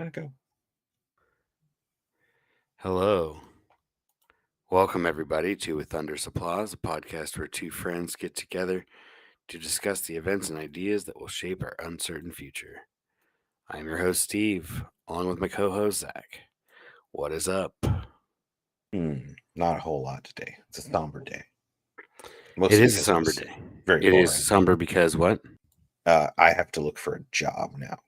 How'd it go? Hello. Welcome, everybody, to With Thunder's Applause, a podcast where two friends get together to discuss the events and ideas that will shape our uncertain future. I'm your host, Steve, along with my co host, Zach. What is up? Not a whole lot today. It's a somber day. It Mostly is a because somber it's day. very It is boring. somber because what? I have to look for a job now.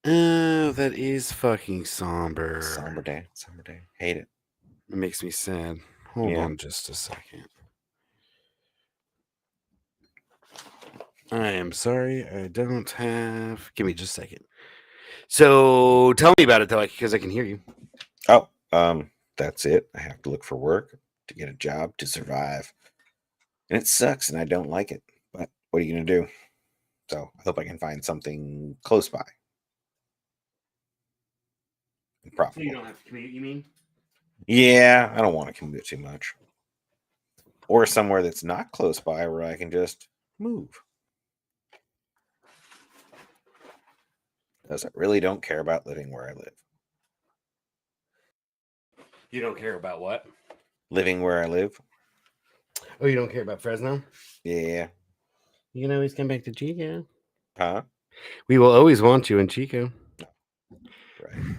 Oh, that is fucking somber. Somber day. Hate it. It makes me sad. Hold Yeah. on just a second. I am sorry, I don't have. Give me just a second. So tell me about it, though, because I can hear you. Oh, that's it. I have to look for work to get a job to survive. And it sucks and I don't like it. But what are you going to do? So I hope I can find something close by. And So profitable. you don't have to commute, you mean? Yeah, I don't want to commute too much. Or somewhere that's not close by where I can just move. Because I really don't care about living where I live. You don't care about what? Living where I live? Oh, you don't care about Fresno? Yeah. You can always come back to Chico. Huh? We will always want you in Chico. Right.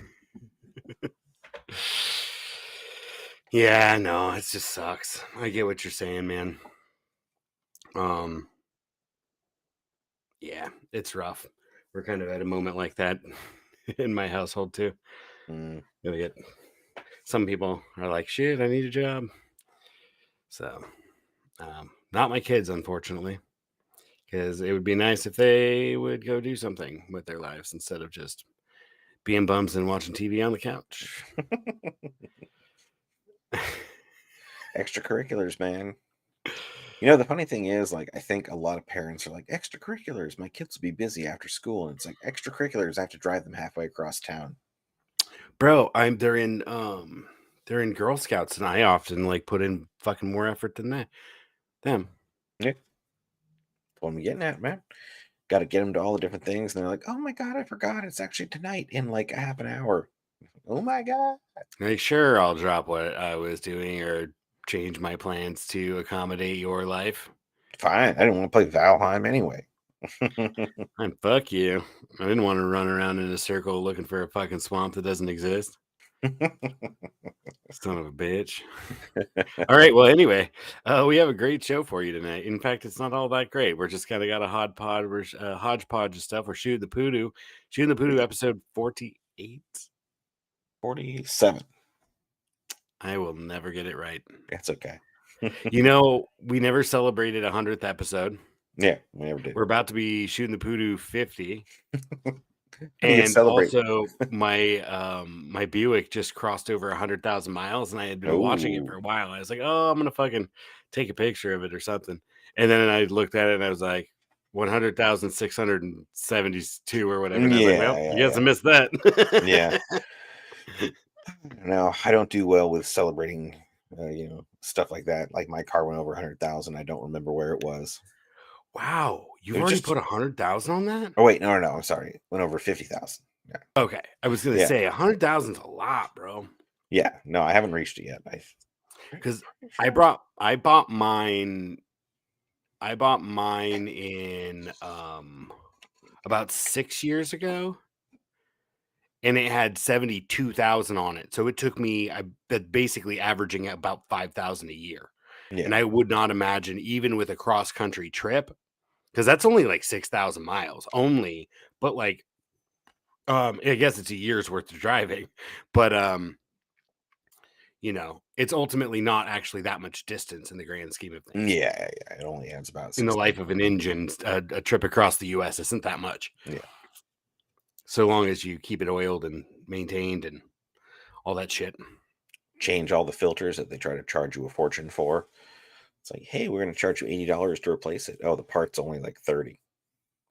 Yeah, no, it just sucks. I get what you're saying, man. Yeah, it's rough. We're kind of at a moment like that in my household too. Gonna get some people are like, shit, I need a job. So, not my kids, unfortunately, because it would be nice if they would go do something with their lives instead of just being bums and watching TV on the couch. Extracurriculars, man. You know, the funny thing is, like, I think a lot of parents are like, extracurriculars, my kids will be busy after school. And it's like, extracurriculars, I have to drive them halfway across town. Bro, they're in Girl Scouts, and I often like put in fucking more effort than them. Yeah. That's what I'm getting at, man. Got to get them to all the different things. And they're like, oh my God, I forgot. It's actually tonight in like a half an hour. Oh my God. Like, sure, I'll drop what I was doing or change my plans to accommodate your life. Fine. I didn't want to play Valheim anyway. And fuck you. I didn't want to run around in a circle looking for a fucking swamp that doesn't exist. Son of a bitch. All right. Well, anyway, we have a great show for you tonight. In fact, it's not all that great. We're just kind of got a hodgepodge of stuff. We're shooting the Poodoo episode 48. 47. I will never get it right. That's okay. You know, we never celebrated 100th episode. Yeah, we never did. We're about to be shooting the Poodoo 50. And also my Buick just crossed over 100,000 miles, and I had been watching it for a while. I was like, oh, I'm gonna fucking take a picture of it or something. And then I looked at it and I was like, 100,672 or whatever. And I was like, well, I guess I missed that. Yeah. No, I don't do well with celebrating, stuff like that. Like my car went over 100,000. I don't remember where it was. Wow, you've It was already just- put 100,000 on that? Oh wait, no, I'm sorry. Went over 50,000. Yeah. Okay, I was gonna Yeah. say 100,000 is a lot, bro. Yeah, no, I haven't reached it yet. Because I bought mine in about 6 years ago, and it had 72,000 on it. So it took me basically averaging about 5,000 a year. Yeah. And I would not imagine, even with a cross country trip, because that's only like 6,000 miles only, but like I guess it's a year's worth of driving, but it's ultimately not actually that much distance in the grand scheme of things. Yeah. It only adds about In the life of an engine, a trip across the U.S. isn't that much. Yeah. So long as you keep it oiled and maintained and all that shit. Change all the filters that they try to charge you a fortune for. It's like, hey, we're going to charge you $80 to replace it. Oh, the part's only like 30. What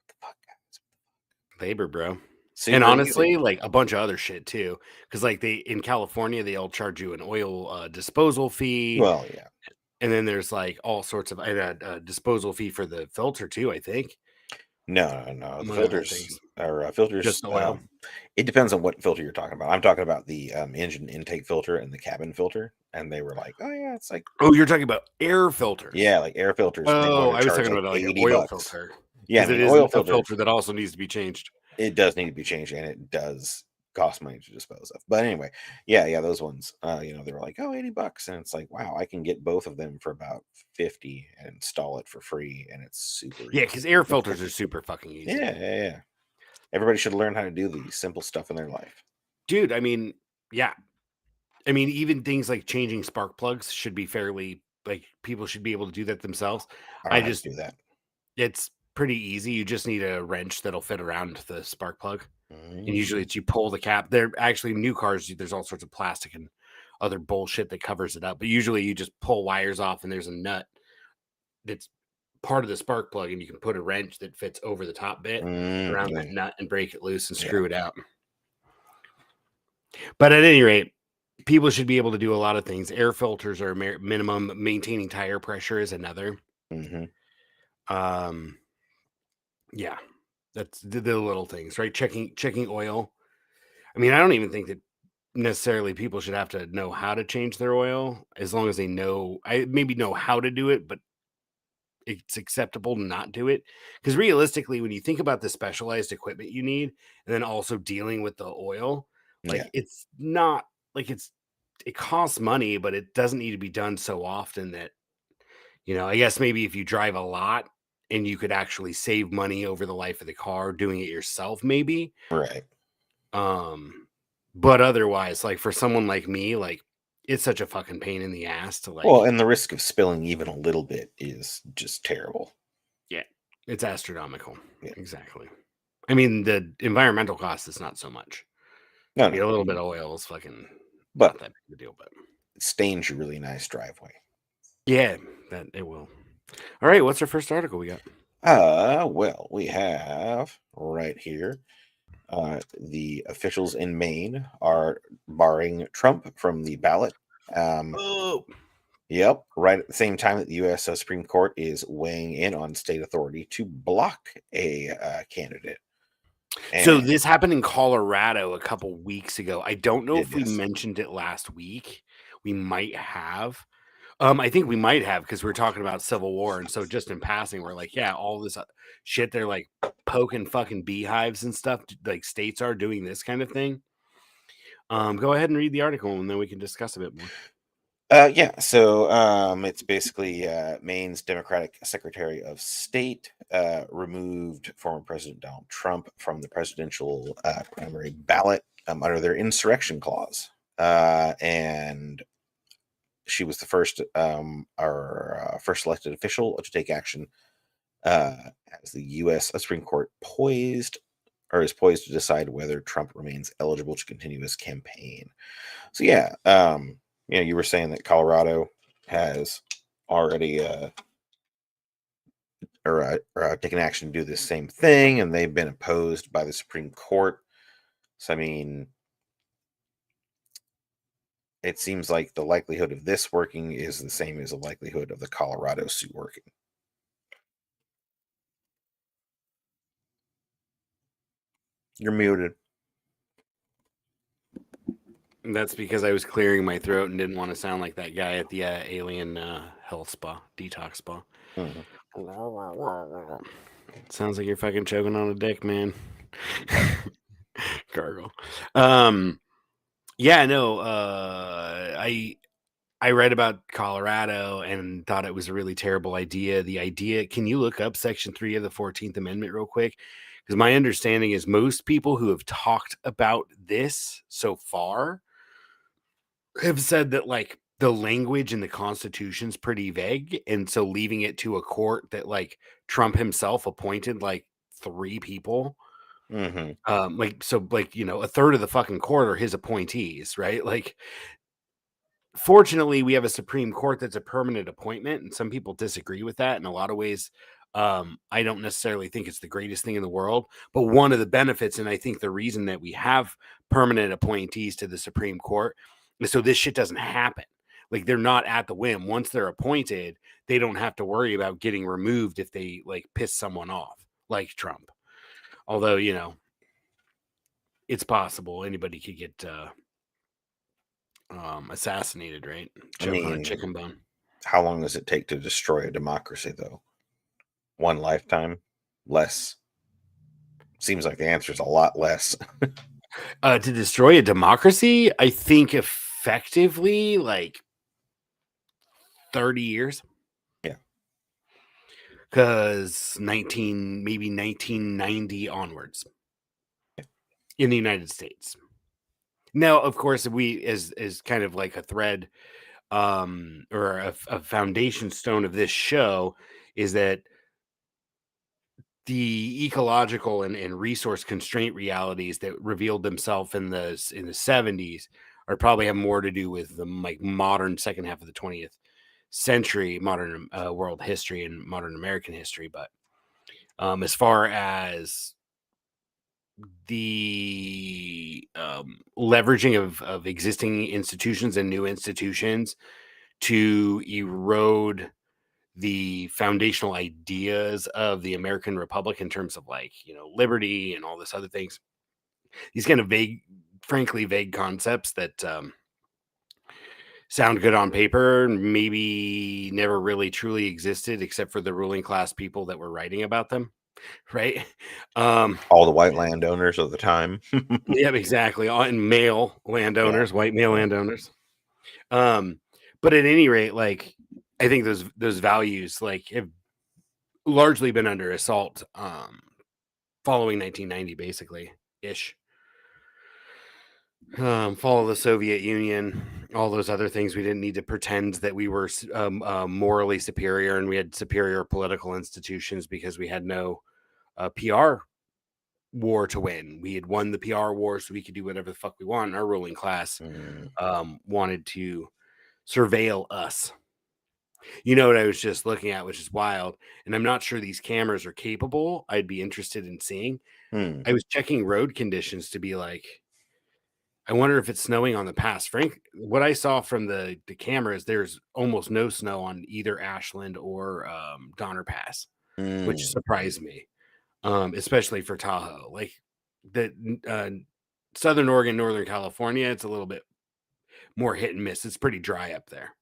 the fuck, guys? Labor, bro. Super and honestly, easy. like a bunch of other shit too. Because like in California, they all charge you an oil disposal fee. Well, yeah. And then there's like all sorts of disposal fee for the filter too, I think. No. The filters or filters. Just oil. It depends on what filter you're talking about. I'm talking about the engine intake filter and the cabin filter, and they were like, "Oh yeah, it's like Oh, you're talking about air filters. yeah, like air filters." They Oh, wanted to I was charge talking like about like an oil $80. filter Yeah, I because it mean, is oil a filters. filter that also needs to be changed. It does need to be changed, and it does cost money to dispose of. But anyway, yeah, those ones. They were like, "Oh, $80," and it's like, wow, I can get both of them for about 50 and install it for free, and it's super Yeah, easy. because air filters are super fucking easy. Yeah. Everybody should learn how to do the simple stuff in their life. Dude, I mean, yeah. I mean, even things like changing spark plugs should be fairly like people should be able to do that themselves. I don't I know how to just do that. it's pretty easy. You just need a wrench that'll fit around the spark plug. And usually Mm, it's you pull the cap. They're actually new cars, there's all sorts of plastic and other bullshit that covers it up. But usually you just pull wires off and there's a nut that's part of the spark plug, and you can put a wrench that fits over the top bit around that yeah, nut and break it loose and yeah. screw it out. But at any rate, people should be able to do a lot of things. Air filters are minimum. Maintaining tire pressure is another. Hmm. Um, yeah, that's the little things, right? Checking oil. I mean, I don't even think that necessarily people should have to know how to change their oil as long as they know. I maybe know how to do it, but it's acceptable to not do it because realistically, when you think about the specialized equipment you need, and then also dealing with the oil, Yeah, like it's not like it costs money, but it doesn't need to be done so often that, I guess maybe if you drive a lot and you could actually save money over the life of the car doing it yourself, maybe. right. Um, but otherwise, like for someone like me, like it's such a fucking pain in the ass to Well, like, and the risk of spilling even a little bit is just terrible. yeah, it's astronomical. Yeah. Exactly. I mean, the environmental cost is not so much. No, I no. mean, a little bit of oil is fucking not But that big of a deal, but it stains your really nice driveway. yeah, that it will. All right, what's our first article we got? Well, we have right here the officials in Maine are barring Trump from the ballot. Um, Oh, yep, right at the same time that the U.S. Supreme Court is weighing in on state authority to block a candidate. so And this happened in Colorado a couple weeks ago. I don't know did if we this. mentioned it last week. We might have. I think we might have because we were talking about Civil War, and so just in passing, we're like, yeah, all this shit. They're like poking fucking beehives and stuff. Like states are doing this kind of thing. Go ahead and read the article, and then we can discuss a bit more. Yeah, so it's basically Maine's Democratic Secretary of State removed former President Donald Trump from the presidential primary ballot under their insurrection clause. And she was the first first elected official to take action uh, as the U.S. Supreme Court is poised to decide whether Trump remains eligible to continue his campaign. So yeah, you were saying that Colorado has already taken action to do the same thing, and they've been opposed by the Supreme Court. So I mean, it seems like the likelihood of this working is the same as the likelihood of the Colorado suit working. You're muted. And that's because I was clearing my throat and didn't want to sound like that guy at the alien health spa, detox spa. Mhm. Sounds like you're fucking choking on a dick, man. Gargle. Yeah, no, I read about Colorado and thought it was a really terrible idea. Can you look up Section 3 of the 14th Amendment real quick? Because my understanding is most people who have talked about this so far have said that like the language in the Constitution's pretty vague. And so leaving it to a court that like Trump himself appointed like three people, Mhm. a third of the fucking court are his appointees, right? Like fortunately, we have a Supreme Court that's a permanent appointment, and some people disagree with that in a lot of ways. I don't necessarily think it's the greatest thing in the world, but one of the benefits, and I think the reason that we have permanent appointees to the Supreme Court is so this shit doesn't happen. Like they're not at the whim. Once they're appointed, they don't have to worry about getting removed if they like piss someone off, like Trump. Although, it's possible anybody could get assassinated, right? I Choke on a mean, chicken bone. how long does it take to destroy a democracy, though? One lifetime? Less? Seems like the answer is a lot less. To destroy a democracy, I think effectively like 30 years. Yeah. Because 1990 onwards in the United States. Now, of course, we as kind of like a thread or a foundation stone of this show is that the ecological and resource constraint realities that revealed themselves in the 70s are probably have more to do with the like modern second half of the 20th century, modern world history and modern American history. But as far as the leveraging of existing institutions and new institutions to erode the foundational ideas of the American Republic in terms of like, liberty and all this other things. These kind of vague, frankly, vague concepts that sound good on paper, maybe never really truly existed except for the ruling class people that were writing about them. Right. All the white landowners of the time. Yeah, exactly. And male Yeah. landowners, white male Yeah. landowners. But at any rate, like I think those values like have largely been under assault following 1990 basically ish. Fall of the Soviet Union, all those other things. We didn't need to pretend that we were morally superior and we had superior political institutions because we had no PR war to win. We had won the PR war, so we could do whatever the fuck we want. Our ruling class Mm. wanted to surveil us. You know what I was just looking at, which is wild, and I'm not sure these cameras are capable. I'd be interested in seeing. Hmm. I was checking road conditions to be like, I wonder if it's snowing on the pass. Frank, what I saw from the cameras, there's almost no snow on either Ashland or Donner Pass, which Mm. surprised me, especially for Tahoe. Like the Southern Oregon, Northern California, it's a little bit more hit and miss. It's pretty dry up there.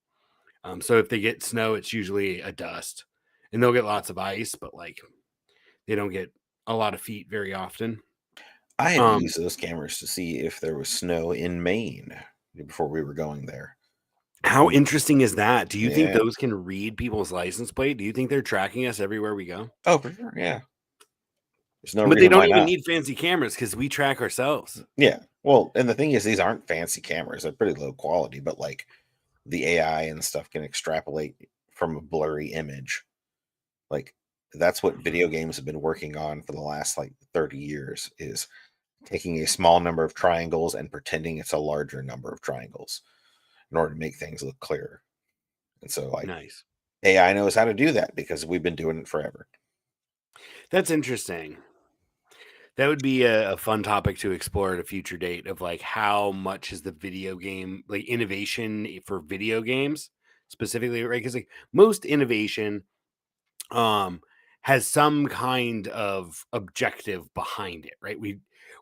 So if they get snow, it's usually a dust, and they'll get lots of ice, but like they don't get a lot of feet very often. I had Um, used those cameras to see if there was snow in Maine before we were going there. how interesting is that? Do you think Yeah. those can read people's license plate? Do you think they're tracking us everywhere we go? Oh, for sure. Yeah. There's no But they reason don't why even not. need fancy cameras because we track ourselves. Yeah. Well, and the thing is, these aren't fancy cameras. They're pretty low quality, but like the AI and stuff can extrapolate from a blurry image. Like that's what video games have been working on for the last like 30 years is taking a small number of triangles and pretending it's a larger number of triangles in order to make things look clearer. And so like Nice. AI knows how to do that because we've been doing it forever. That's interesting. That would be a fun topic to explore at a future date of like how much is the video game like innovation for video games specifically, right? Because like most innovation um has some kind of objective behind it, right?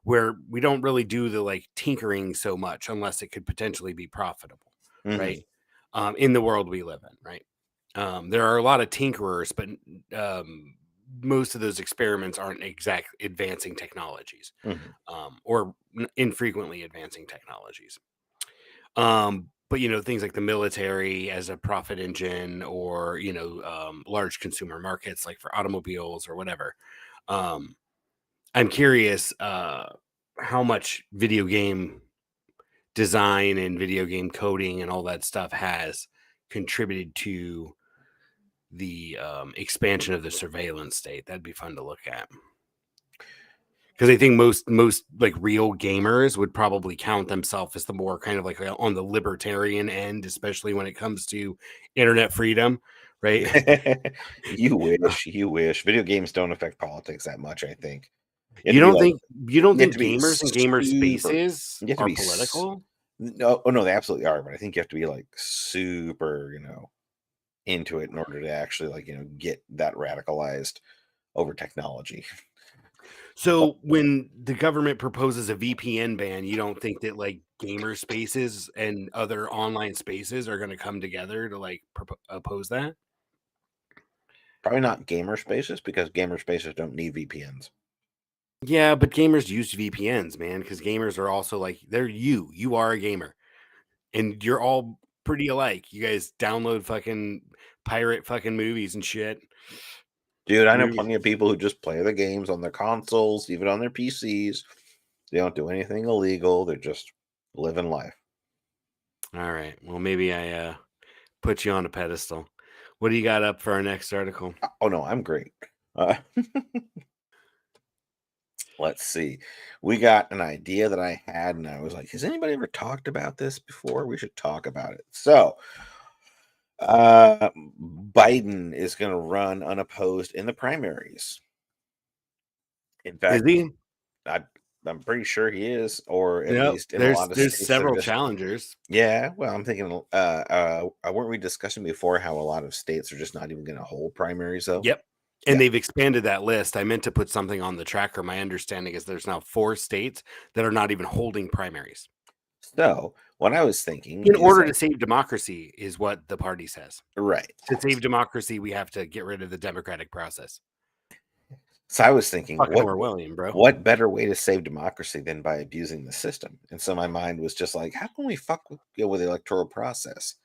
Where we don't really do the like tinkering so much unless it could potentially be profitable, right? Hmm. In the world we live in, right? There are a lot of tinkerers, but most of those experiments aren't exactly advancing technologies, Hmm. or infrequently advancing technologies. But things like the military as a profit engine, or large consumer markets like for automobiles or whatever. Um, I'm curious how much video game design and video game coding and all that stuff has contributed to the expansion of the surveillance state. That'd be fun to look at. Because I think most like real gamers would probably count themselves as the more kind of like on the libertarian end, especially when it comes to internet freedom, right? You wish, you wish. Video games don't affect politics that much, I think. You have you to be don't like think you don't you have think to be gamers and gamer super spaces you have to are be political? no, oh no, they absolutely are, but I think you have to be like super, into it in order to actually like, get that radicalized over technology. So when the government proposes a VPN ban, you don't think that like gamer spaces and other online spaces are going to come together to like oppose that? Probably not gamer spaces because gamer spaces don't need VPNs. Yeah, but gamers use VPNs, man, because gamers are also like you are a gamer, and you're all pretty alike. You guys download fucking pirate fucking movies and shit. Dude, I know Movies. plenty of people who just play the games on their consoles, even on their PCs. They don't do anything illegal. They're just living life. All right. Well, maybe I put you on a pedestal. What do you got up for our next article? Oh no, I'm great. Uh, let's see. We got an idea that I had, and I was like, "Has anybody ever talked about this before? We should talk about it." So, Biden is going to run unopposed in the primaries. In Is fact, he? I, I'm pretty sure he is, or at Yep. least in a There's lot of there's states, they're several just challengers. yeah. Well, I'm thinking, weren't we discussing before how a lot of states are just not even going to hold primaries, though? Yep. And Yeah. they've expanded that list. I meant to put something on the tracker. My understanding is there's now 4 states that are not even holding primaries. So, what I was thinking In is order that to save democracy is what the party says. right. To save democracy, we have to get rid of the democratic process. So I was thinking, Fucking Orwellian, bro. what better way to save democracy than by abusing the system? And so my mind was just like, how can we fuck with the electoral process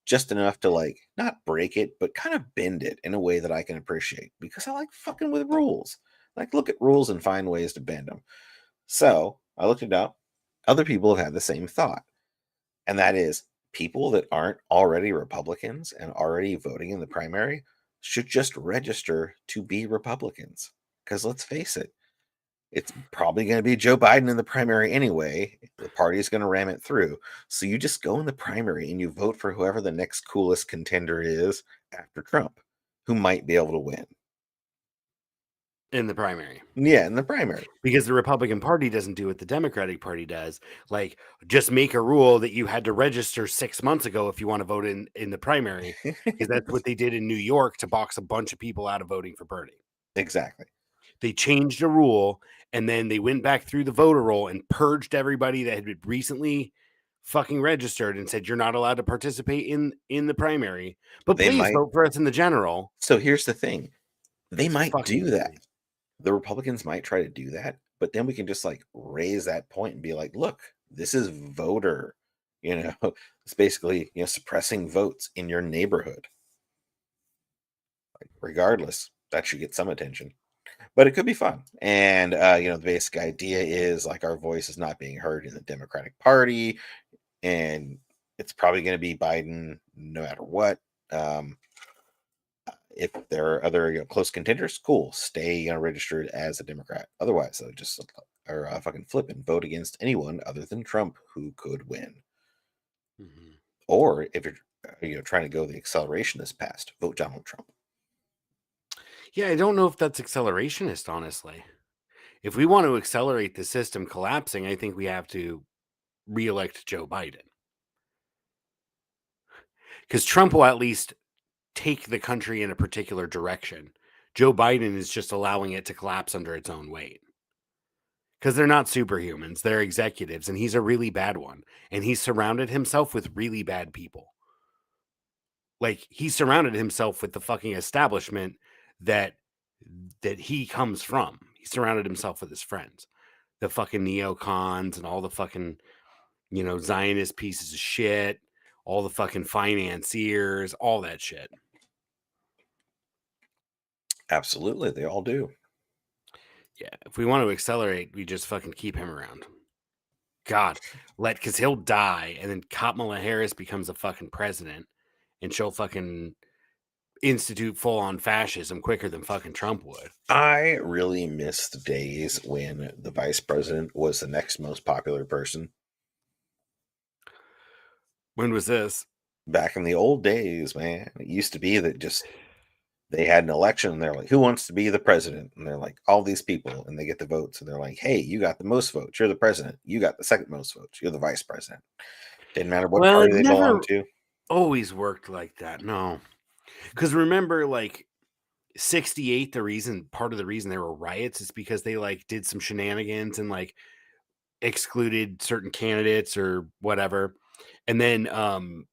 just enough to like not break it, but kind of bend it in a way that I can appreciate because I like fucking with rules. Like look at rules and find ways to bend them. So I looked it up. Other people have had the same thought, and that is people that aren't already Republicans and already voting in the primary should just register to be Republicans. Because let's face it, it's probably going to be Joe Biden in the primary anyway. The party is going to ram it through. So you just go in the primary and you vote for whoever the next coolest contender is after Trump, who might be able to win. In the primary. Yeah, in the primary. Because the Republican Party doesn't do what the Democratic Party does. Like, just make a rule that you had to register 6 months ago if you want to vote in the primary, because that's what they did in New York to box a bunch of people out of voting for Bernie. Exactly. They changed a rule, and then they went back through the voter roll and purged everybody that had been recently fucking registered and said you're not allowed to participate in the primary, but They please might. vote for us in the general. So here's the thing, they It's might fucking do that. crazy. The Republicans might try to do that, but then we can just like raise that point and be like, look, this is voter, it's basically, suppressing votes in your neighborhood. Like, regardless, that should get some attention. But it could be fun. And the basic idea is like our voice is not being heard in the Democratic Party, and it's probably going to be Biden no matter what. If there are other close contenders, cool. Stay registered as a Democrat. Otherwise, though, just or fucking flip and vote against anyone other than Trump who could win. Mhm. Or if you're trying to go the accelerationist past, vote Donald Trump. Yeah, I don't know if that's accelerationist, honestly. If we want to accelerate the system collapsing, I think we have to reelect Joe Biden. Because Trump will at least take the country in a particular direction. Joe Biden is just allowing it to collapse under its own weight. Because they're not superhumans, they're executives, and he's a really bad one. And he's surrounded himself with really bad people. Like, he surrounded himself with the fucking establishment that he comes from. He surrounded himself with his friends, the fucking neocons and all the fucking, Zionist pieces of shit, all the fucking financiers, all that shit. Absolutely, they all do. Yeah, if we want to accelerate, we just fucking keep him around. God, because he'll die, and then Kamala Harris becomes a fucking president, and she'll fucking institute full on fascism quicker than fucking Trump would. I really miss the days when the vice president was the next most popular person. When was this? Back in the old days, man, it used to be that just they had an election and they're like, who wants to be the president? And they're like, all these people, and they get the votes, and they're like, hey, you got the most votes, you're the president. You got the second most votes, you're the vice president. Didn't matter what Well, it party they belonged never to. always worked like that. No, because remember, like '68, part of the reason there were riots is because they like did some shenanigans and like excluded certain candidates or whatever. And then when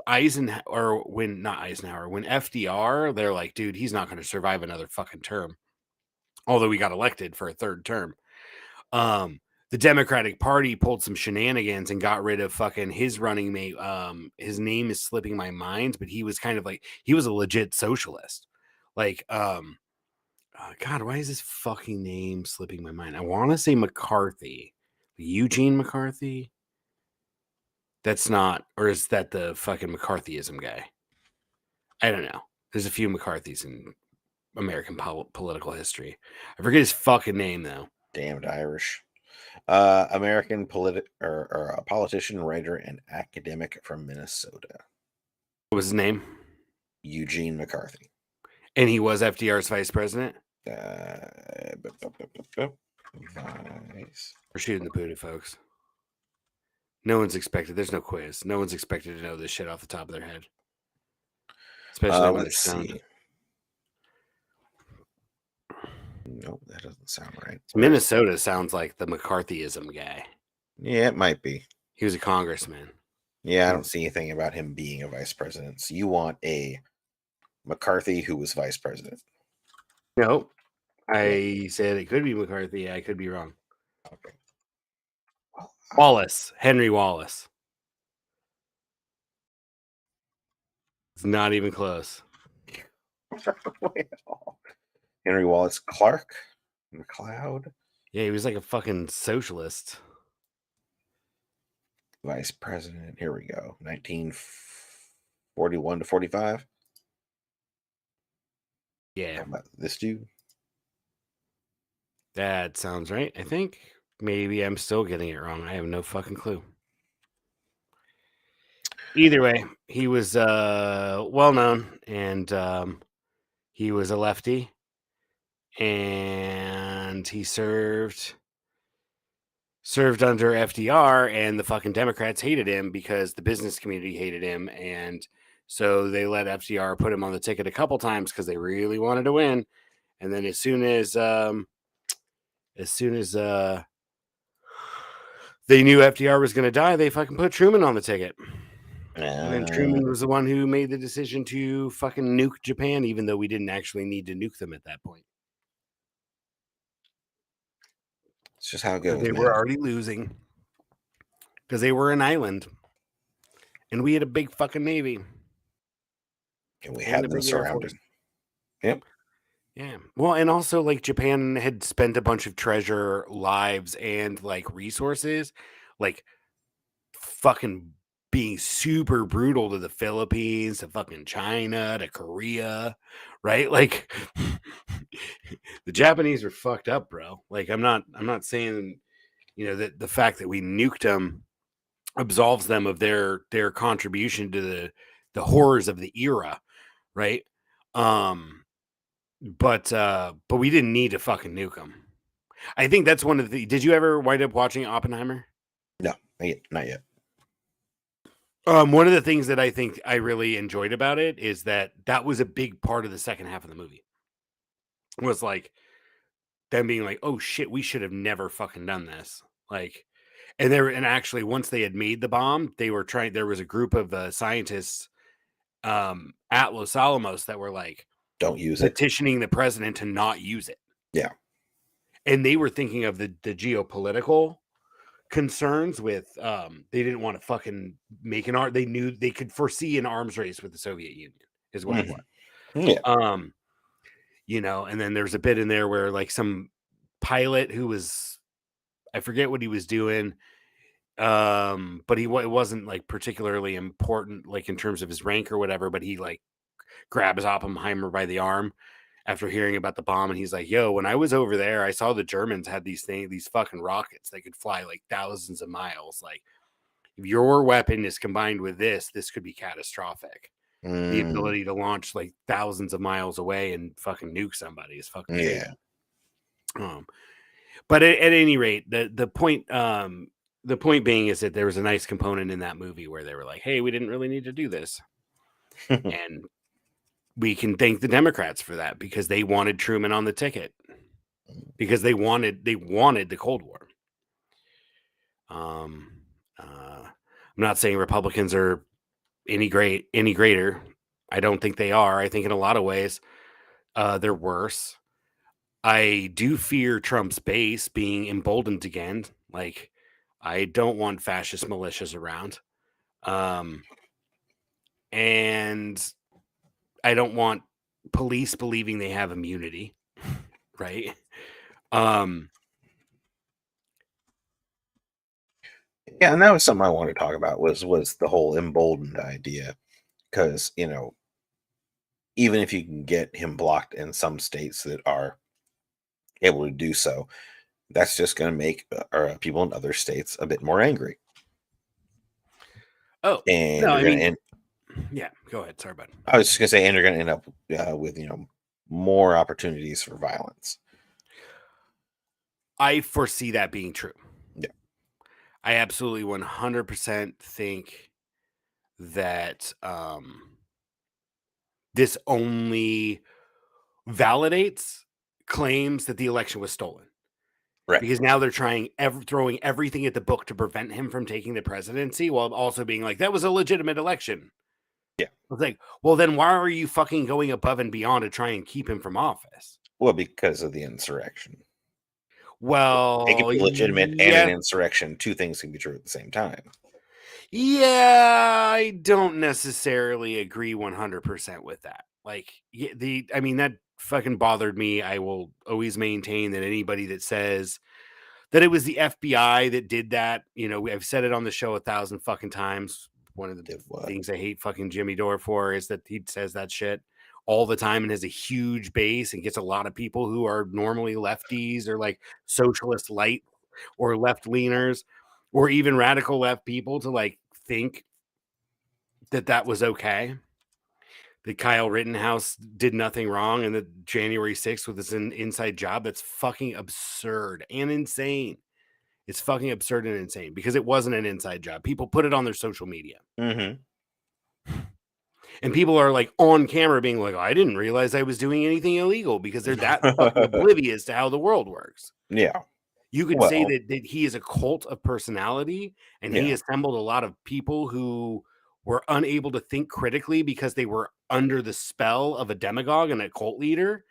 FDR, they're like, dude, he's not going to survive another fucking term. Although he got elected for a third term. The Democratic Party pulled some shenanigans and got rid of fucking his running mate. His name is slipping my mind, but he was kind of like, he was a legit socialist. Like, God, why is his fucking name slipping my mind? I want to say McCarthy. Eugene McCarthy? That's not, or is that the fucking McCarthyism guy? I don't know. There's a few McCarthys in American political history. I forget his fucking name, though. Damned Irish. American or a politician, writer, and academic from Minnesota. What was his name? Eugene McCarthy. And he was FDR's vice president? Vice. We're shooting the Poodoo, folks. No one's expected. There's no quiz. No one's expected to know this shit off the top of their head. Especially when they're stoned. Nope, that doesn't sound right. Minnesota sounds like the McCarthyism guy. Yeah, it might be. He was a congressman. Yeah, I don't see anything about him being a vice president. So you want a McCarthy who was vice president? Nope. I said it could be McCarthy. I could be wrong. Okay. Wallace. Henry Wallace. It's not even close. Henry Wallace Clark McLeod. Yeah, he was like a fucking socialist. Vice president. Here we go. 1941 to 45. Yeah. How about this dude? That sounds right. I think maybe I'm still getting it wrong. I have no fucking clue. Either way, he was well known, and he was a lefty, and he served under FDR, and the fucking Democrats hated him because the business community hated him, and so they let FDR put him on the ticket a couple times because they really wanted to win. And then as soon as they knew FDR was going to die, they fucking put Truman on the ticket. And then Truman was the one who made the decision to fucking nuke Japan, even though we didn't actually need to nuke them at that point. It's just how it goes. They were already losing because they were an island, and we had a big fucking navy. And we had them surrounded. Yep. Yeah. Well, and also like Japan had spent a bunch of treasure, lives, and like resources, like fucking being super brutal to the Philippines, to fucking China, to Korea, right? Like the Japanese are fucked up, bro. Like I'm not saying, that the fact that we nuked them absolves them of their contribution to the horrors of the era, right? But we didn't need to fucking nuke them. I think that's one of the. Did you ever wind up watching Oppenheimer? No, not yet. One of the things that I think I really enjoyed about it is that was a big part of the second half of the movie. It was like them being like, "Oh shit, we should have never fucking done this." Like, and actually once they had made the bomb, they were trying. There was a group of scientists at Los Alamos that were like, "Don't use it," petitioning the president to not use it. Yeah, and they were thinking of the geopolitical concerns with they didn't want to fucking make an art. They knew they could foresee an arms race with the Soviet Union is what it was. Yeah. And then there's a bit in there where like some pilot who was, I forget what he was doing, but it wasn't like particularly important like in terms of his rank or whatever, but he like grabs Oppenheimer by the arm after hearing about the bomb, and he's like, "Yo, when I was over there, I saw the Germans had these fucking rockets that could fly like thousands of miles. Like, if your weapon is combined with this could be catastrophic. The ability to launch like thousands of miles away and fucking nuke somebody is fucking shit." But at any rate, the point being is that there was a nice component in that movie where they were like, "Hey, we didn't really need to do this," and we can thank the Democrats for that, because they wanted Truman on the ticket, because they wanted the Cold War. I'm not saying Republicans are any greater. I don't think they are. I think in a lot of ways, they're worse. I do fear Trump's base being emboldened again. Like, I don't want fascist militias around. And I don't want police believing they have immunity, right? Yeah, and that was something I wanted to talk about was the whole emboldened idea, because even if you can get him blocked in some states that are able to do so, that's just going to make people in other states a bit more angry, Oh, no, and I you're going to mean, end. yeah, go ahead. Sorry, bud. I was just going to say, and you're going to end up with more opportunities for violence. I foresee that being true. Yeah. I absolutely 100% think that this only validates claims that the election was stolen, Right. because now they're throwing everything at the book to prevent him from taking the presidency, while also being like, that was a legitimate election. Yeah. It's like, well, then why are you fucking going above and beyond to try and keep him from office? Well, because of the insurrection. It can Well, be legitimate and an yes. insurrection. Two things can be true at the same time. Yeah, I don't necessarily agree 100% with that. Like, I mean, that fucking bothered me. I will always maintain that anybody that says that it was the FBI that did that, I've said it on the show 1,000 fucking times. One of the Did what? things I hate fucking Jimmy Dore for is that he says that shit all the time and has a huge base and gets a lot of people who are normally lefties or like socialist light or left leaners or even radical left people to like think that that was okay. That Kyle Rittenhouse did nothing wrong and that January 6th was an inside job. That's fucking absurd and insane. It's fucking absurd and insane because it wasn't an inside job. People put it on their social media. Mm-hmm. And people are like on camera being like, I didn't realize I was doing anything illegal, because they're that fucking oblivious to how the world works. Yeah. You could say Well, that he is a cult of personality and he yeah. assembled a lot of people who were unable to think critically because they were under the spell of a demagogue and a cult leader.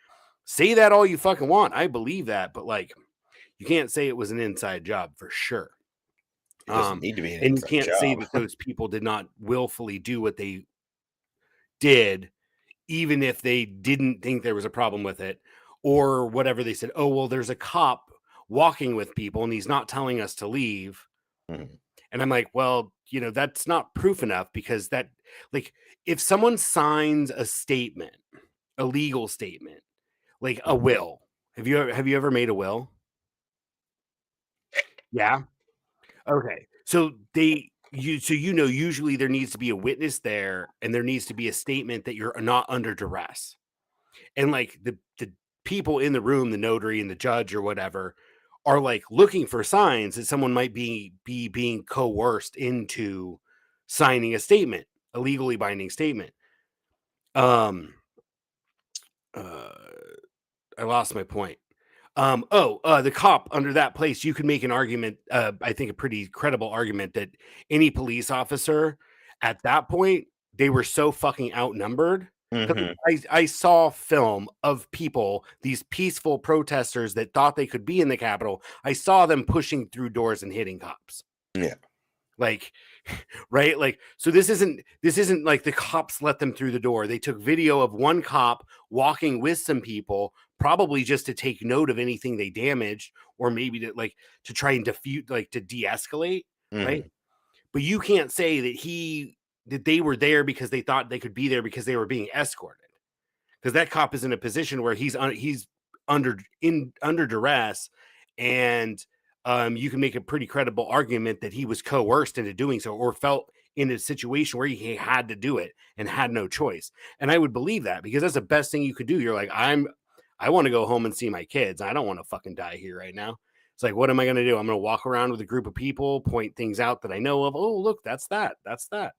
Say that all you fucking want. I believe that, but like, you can't say it was an inside job for sure. It doesn't need to be an And you inside can't say job. that those people did not willfully do what they did, even if they didn't think there was a problem with it, or whatever they said. Oh, well, there's a cop walking with people and he's not telling us to leave. Mhm. And I'm like, well, that's not proof enough, because that, like, if someone signs a statement, a legal statement, like a will, have you ever made a will? Yeah. Okay. So usually there needs to be a witness there and there needs to be a statement that you're not under duress. And like the people in the room, the notary and the judge or whatever, are like looking for signs that someone might be being coerced into signing a statement, a legally binding statement. Um uh I lost my point. The cop under that place, you could make an argument, I think a pretty credible argument, that any police officer at that point, they were so fucking outnumbered. 'Cause Mhm. I saw film of people, these peaceful protesters that thought they could be in the Capitol. I saw them pushing through doors and hitting cops. Yeah. Like, right? Like, so this isn't like the cops let them through the door. They took video of one cop walking with some people, probably just to take note of anything they damaged, or maybe to try and defute, like to de-escalate, right? Mhm. But you can't say that they were there because they thought they could be there because they were being escorted. Because that cop is in a position where he's under duress, and you can make a pretty credible argument that he was coerced into doing so, or felt in a situation where he had to do it and had no choice. And I would believe that, because that's the best thing you could do. You're like, I want to go home and see my kids. I don't want to fucking die here right now. It's like, what am I going to do? I'm going to walk around with a group of people, point things out that I know of. Oh, look, that's that. That's that.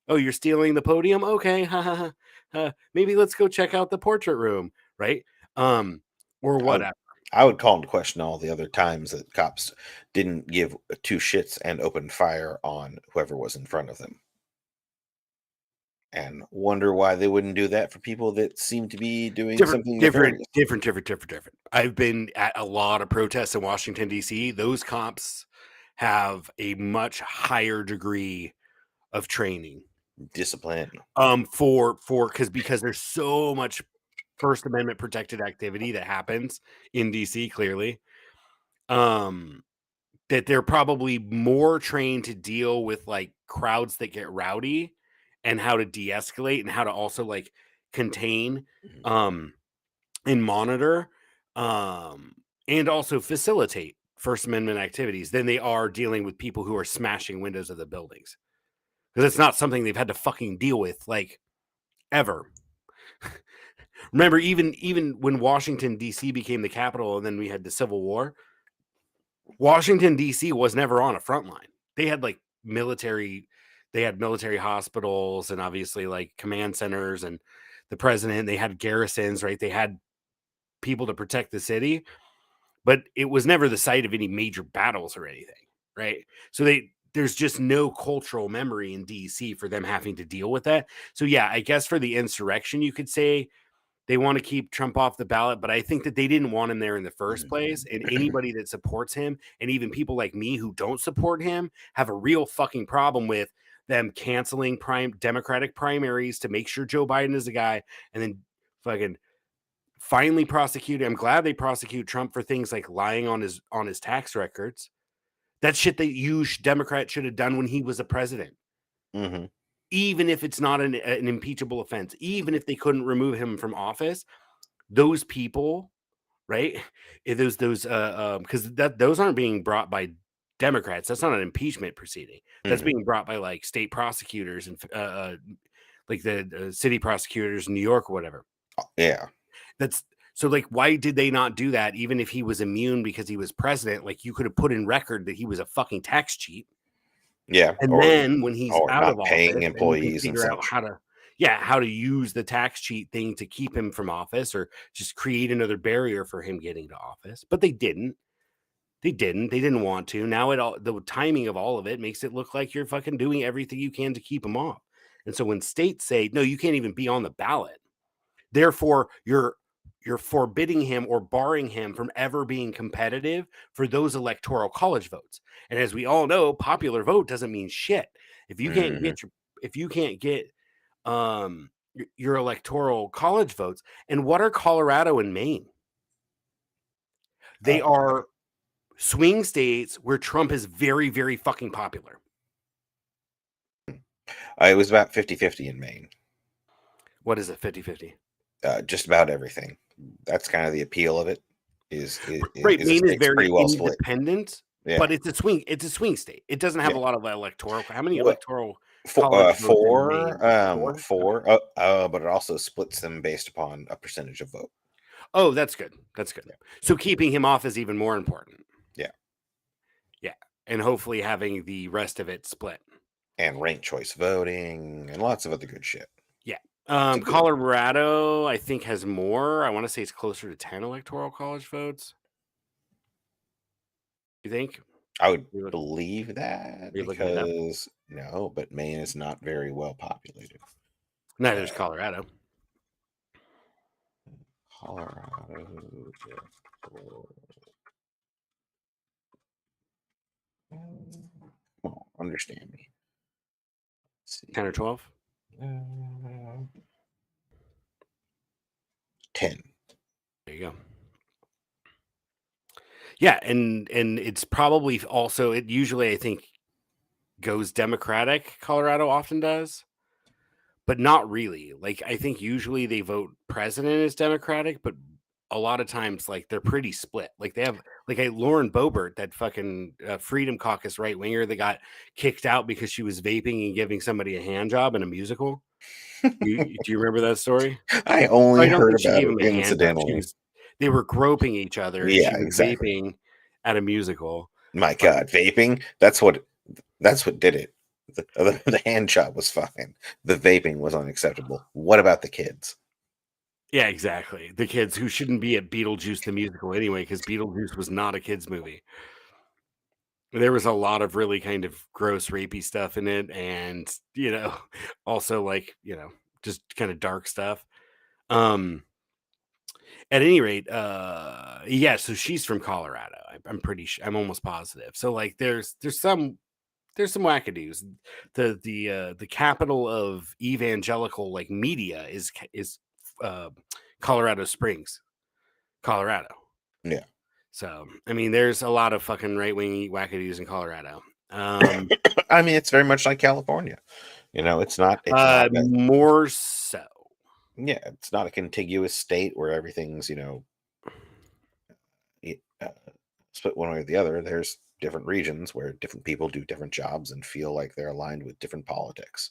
Oh, you're stealing the podium? Okay, ha ha ha. Maybe let's go check out the portrait room, right? Or whatever. I would call into question all the other times that cops didn't give two shits and opened fire on whoever was in front of them. And wonder why they wouldn't do that for people that seem to be doing something nefarious. Different. I've been at a lot of protests in Washington, D.C. Those cops have a much higher degree of training. Discipline. Because there's so much First Amendment protected activity that happens in DC, clearly. That they're probably more trained to deal with like crowds that get rowdy and how to de-escalate and how to also like contain and monitor and also facilitate First Amendment activities than they are dealing with people who are smashing windows of the buildings. Because it's not something they've had to fucking deal with like ever. Remember, even when Washington, D.C. became the capital and then we had the Civil War, Washington, D.C. was never on a front line. They had like military hospitals and obviously like command centers and the president. They had garrisons, right? They had people to protect the city, but it was never the site of any major battles or anything, right? So there's just no cultural memory in DC for them having to deal with that. So yeah, I guess for the insurrection, you could say they want to keep Trump off the ballot, but I think that they didn't want him there in the first place. And anybody that supports him, and even people like me who don't support him, have a real fucking problem with them canceling Democratic primaries to make sure Joe Biden is the guy, and then fucking finally prosecute. I'm glad they prosecute Trump for things like lying on his tax records. That shit that Democrats should have done when he was a president. Mm-hmm. Even if it's not an impeachable offense, even if they couldn't remove him from office, those people, right? Those because those aren't being brought by Democrats. That's not an impeachment proceeding. That's being brought by like state prosecutors and like the city prosecutors in New York or whatever. Yeah. That's so like, why did they not do that? Even if he was immune because he was president, like you could have put in record that he was a fucking tax cheat. Yeah. And then when he's out not of office, paying employees and figure out how to use the tax cheat thing to keep him from office or just create another barrier for him getting to office. But they didn't. They didn't want to. Now the timing of all of it makes it look like you're fucking doing everything you can to keep him off. And so when states say, no, you can't even be on the ballot, therefore you're forbidding him or barring him from ever being competitive for those electoral college votes. And as we all know, popular vote doesn't mean shit. If you can't get your electoral college votes, and what are Colorado and Maine? They are swing states where Trump is very, very fucking popular. It was about 50-50 in Maine. What is it, 50-50? Just about everything. That's kind of the appeal of it. Right, Maine is very well independent, split. Yeah. But it's a swing state. It doesn't have a lot of electoral. How many electoral? Four. But it also splits them based upon a percentage of vote. Oh, that's good. That's good. Yeah. So keeping him off is even more important. Yeah. Yeah. And hopefully having the rest of it split. And ranked choice voting and lots of other good shit. Yeah. Colorado, I think, has more. I want to say it's closer to 10 electoral college votes. You think? I would believe that because no, but Maine is not very well populated. Neither is Colorado. Well, understand me. Let's see. 10 or 12? 10. There you go. Yeah, and it's probably also, it usually, I think, goes Democratic. Colorado often does, but not really. Like, I think usually they vote president as Democratic, but a lot of times, like, they're pretty split. Like, they have, like, Lauren Boebert, that fucking Freedom Caucus right winger that got kicked out because she was vaping and giving somebody a hand job in a musical. Do you remember that story? I only heard about it incidentally. They were groping each other. And yeah, she was exactly. Vaping at a musical. My God, vaping. That's what did it. The hand job was fine. The vaping was unacceptable. What about the kids? Yeah, exactly. The kids who shouldn't be at Beetlejuice the musical anyway, because Beetlejuice was not a kids movie. There was a lot of really kind of gross, rapey stuff in it, and also just kind of dark stuff. Um, at any rate, yeah. So she's from Colorado. I'm pretty sure. I'm almost positive. So like, there's some wackadoos. The capital of evangelical like media is uh, Colorado Springs, Colorado. Yeah. So I mean, there's a lot of fucking right wing wackadoos in Colorado. I mean, it's very much like California. It's not More so. yeah, it's not a contiguous state where everything's, split one way or the other. There's different regions where different people do different jobs and feel like they're aligned with different politics.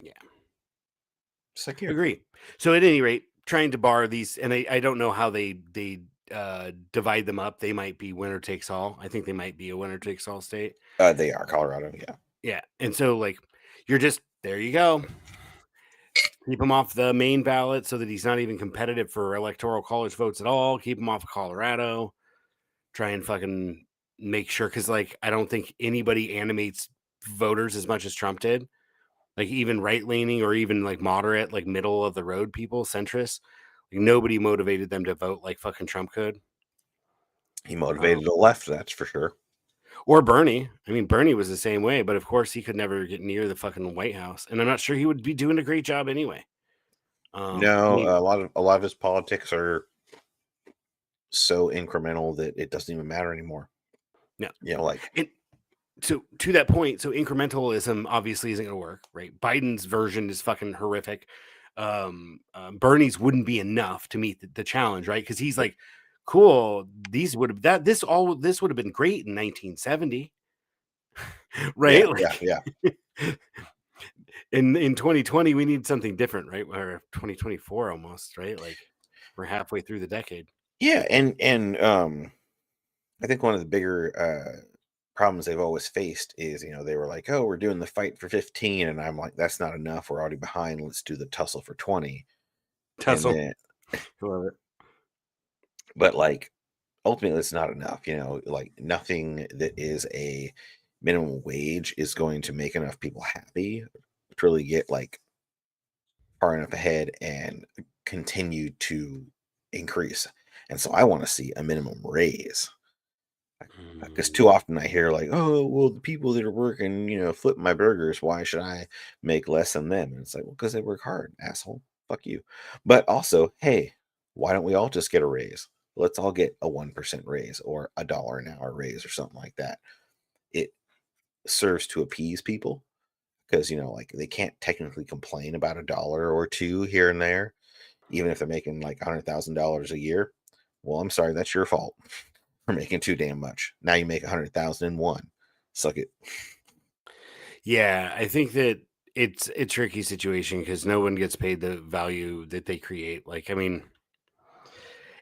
Yeah, Just like here. agree. So at any rate, trying to bar these, and I don't know how they divide them up. They might be winner takes all. I think they might be a winner takes all state. They are Colorado, yeah. Yeah, and so like you're just there. You go. Keep him off the main ballot so that he's not even competitive for electoral college votes at all. Keep him off of Colorado. Try and fucking make sure, because like I don't think anybody animates voters as much as Trump did. Like even right leaning or even like moderate, like middle of the road people, centrists. Like nobody motivated them to vote like fucking Trump could. He motivated the left, that's for sure. Or Bernie. I mean, Bernie was the same way, but of course he could never get near the fucking White House, and I'm not sure he would be doing a great job anyway. No, a lot of his politics are so incremental that it doesn't even matter anymore. No. Like So to that point, so incrementalism obviously isn't going to work, right? Biden's version is fucking horrific. Bernie's wouldn't be enough to meet the challenge, right? Because he's like, cool, this would have been great in 1970, right? yeah. In 2020, we need something different, right? Or 2024 almost, right? Like we're halfway through the decade. Yeah, and I think one of the bigger problems they've always faced is, they were like, "Oh, we're doing the fight for 15," and I'm like, "That's not enough. We're already behind. Let's do the tussle for 20." And Tussle. then, Love it. but like, ultimately, it's not enough. Like nothing that is a minimum wage is going to make enough people happy to really get like far enough ahead and continue to increase. And so I want to see a minimum raise. Because too often I hear like, "Oh, well, the people that are working, flip my burgers. Why should I make less than them?" And it's like, well, because they work hard, asshole. Fuck you. But also, hey, why don't we all just get a raise? Let's all get a 1% raise or $1 an hour raise or something like that. It serves to appease people because like they can't technically complain about $1 or two here and there, even if they're making like $100,000 a year. Well, I'm sorry, that's your fault for making too damn much. Now you make 100,001. Suck it. Yeah, I think that it's a tricky situation because no one gets paid the value that they create. Like, I mean,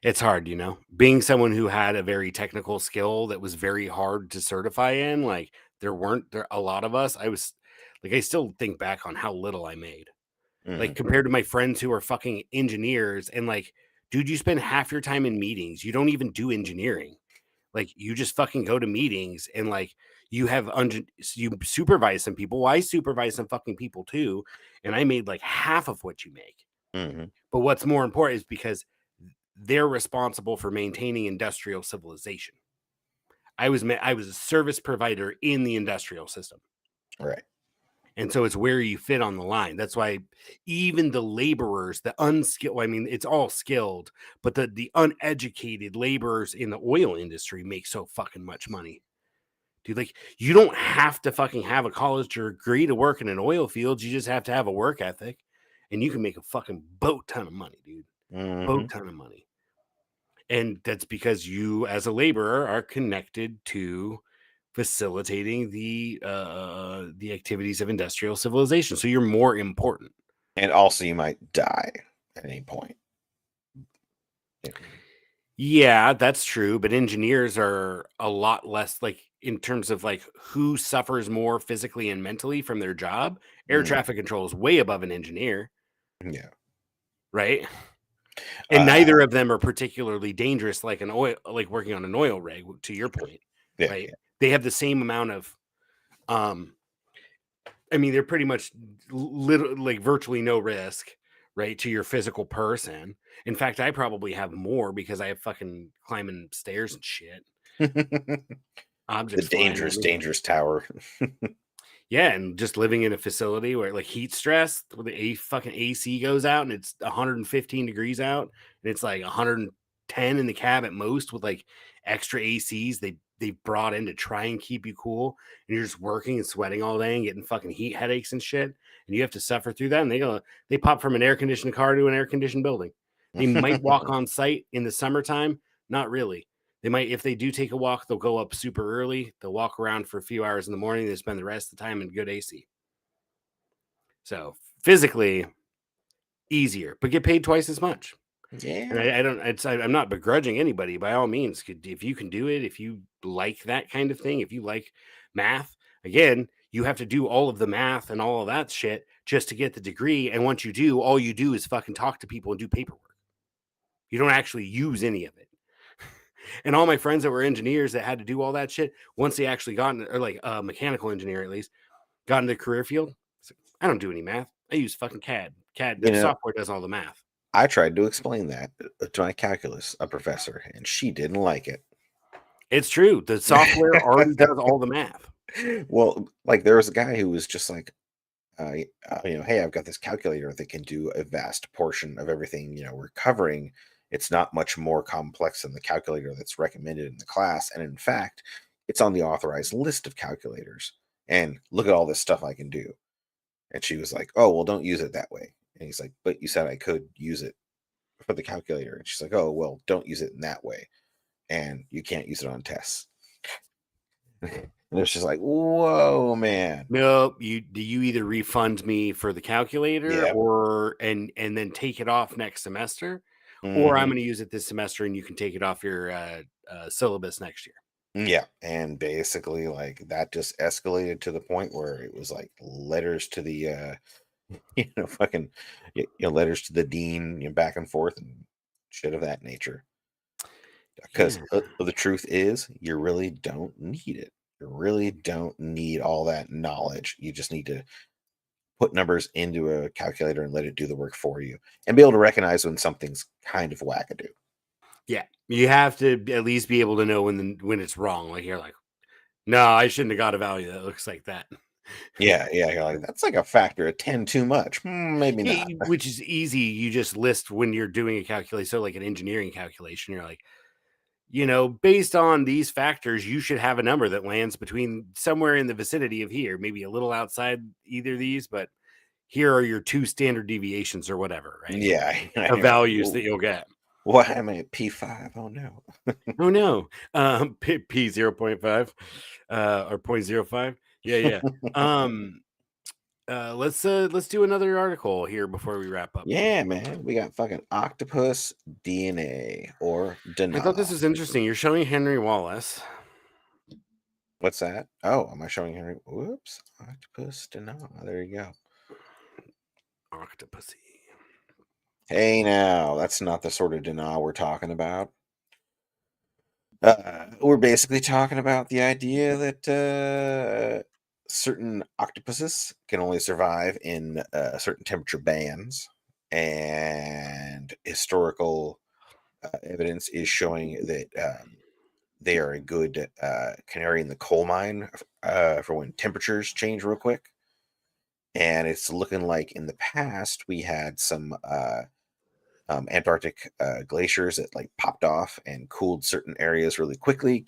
it's hard, being someone who had a very technical skill that was very hard to certify in. Like, there a lot of us. I was like, I still think back on how little I made, like compared to my friends who are fucking engineers. And like, dude, you spend half your time in meetings. You don't even do engineering. Like you just fucking go to meetings and like you you supervise some people. Well, I supervise some fucking people too, and I made like half of what you make. Mm-hmm. But what's more important is because they're responsible for maintaining industrial civilization. I was a service provider in the industrial system. Right. And so it's where you fit on the line. That's why even the laborers, the unskilled, I mean, it's all skilled, but the uneducated laborers in the oil industry make so fucking much money. Dude, like you don't have to fucking have a college degree to work in an oil field. You just have to have a work ethic and you can make a fucking boat ton of money, dude. Mm-hmm. Boat ton of money. And that's because you as a laborer are connected to facilitating the activities of industrial civilization. So you're more important. And also, you might die at any point. Yeah, that's true. But engineers are a lot less like in terms of like who suffers more physically and mentally from their job. Air Mm, traffic control is way above an engineer, yeah. right? And Uh, neither of them are particularly dangerous like an oil, like working on an oil rig, to your point, yeah, right? yeah. They have the same amount of um I mean, they're pretty much like virtually no risk, right, to your physical person. In fact, I probably have more because I have fucking climbing stairs and shit, The objects flying at dangerous, me. dangerous tower. Yeah, and just living in a facility where like heat stress, where the fucking AC goes out and it's 115 degrees out, and it's like 110 in the cab at most with like extra ACs they brought in to try and keep you cool, and you're just working and sweating all day and getting fucking heat headaches and shit, and you have to suffer through that. And they pop from an air conditioned car to an air conditioned building. They might walk on site in the summertime, not really. They might, if they do take a walk, they'll go up super early. They'll walk around for a few hours in the morning. They spend the rest of the time in good AC. So physically easier, but get paid twice as much. And Yeah. I don't, I'm not begrudging anybody by all means. If you can do it, if you like that kind of thing, if you like math, again, you have to do all of the math and all of that shit just to get the degree. And once you do, all you do is fucking talk to people and do paperwork. You don't actually use any of it. And all my friends that were engineers that had to do all that shit, once they actually got in, or like a mechanical engineer at least, got into the career field, it's like, I don't do any math. I use fucking CAD. CAD, You the know, software does all the math. I tried to explain that to my calculus a professor, and she didn't like it. It's true. The software already does all the math. Well, like there was a guy who was just like, hey, I've got this calculator that can do a vast portion of everything, we're covering. It's not much more complex than the calculator that's recommended in the class. And in fact, it's on the authorized list of calculators. And look at all this stuff I can do. And she was like, oh, well, don't use it that way. And he's like, but you said I could use it for the calculator. And she's like, oh, well, don't use it in that way. And you can't use it on tests. And it's just like, whoa, man. Nope. You either refund me for the calculator Yep. or and then take it off next semester, or I'm Hmm. going to use it this semester and you can take it off your syllabus next year. Yeah, and basically, like that just escalated to the point where it was like letters to the, fucking, letters to the dean, back and forth and shit of that nature. Because Yeah. the truth is, you really don't need it. You really don't need all that knowledge. You just need to put numbers into a calculator and let it do the work for you, and be able to recognize when something's kind of wackadoo. Yeah. You have to at least be able to know when it's wrong. Like you're like, no, I shouldn't have got a value that looks like that. Yeah, yeah. You're like, that's like a factor of 10 too much. Maybe not. Which is easy. You just list when you're doing a calculation. So, like an engineering calculation, you're like, based on these factors, you should have a number that lands between somewhere in the vicinity of here, maybe a little outside either of these, but here are your two standard deviations or whatever, right? Yeah. Of You're like, values that "Ooh, you'll get. why am I at P5? Oh no." Oh no, P 0.5 or 0.05. Yeah, yeah. Um, let's do another article here before we wrap up. Yeah, man. We got fucking octopus DNA or I thought this Dana. was interesting. You're showing Henry Wallace. What's that? Oh, am I showing Henry? Whoops. Octopus Dana. There you go. Octopussy. Hey, now, that's not the sort of Dana we're talking about. We're basically talking about the idea that certain octopuses can only survive in certain temperature bands, and historical evidence is showing that they are a good canary in the coal mine for when temperatures change real quick. And it's looking like in the past we had some Antarctic glaciers that like popped off and cooled certain areas really quickly,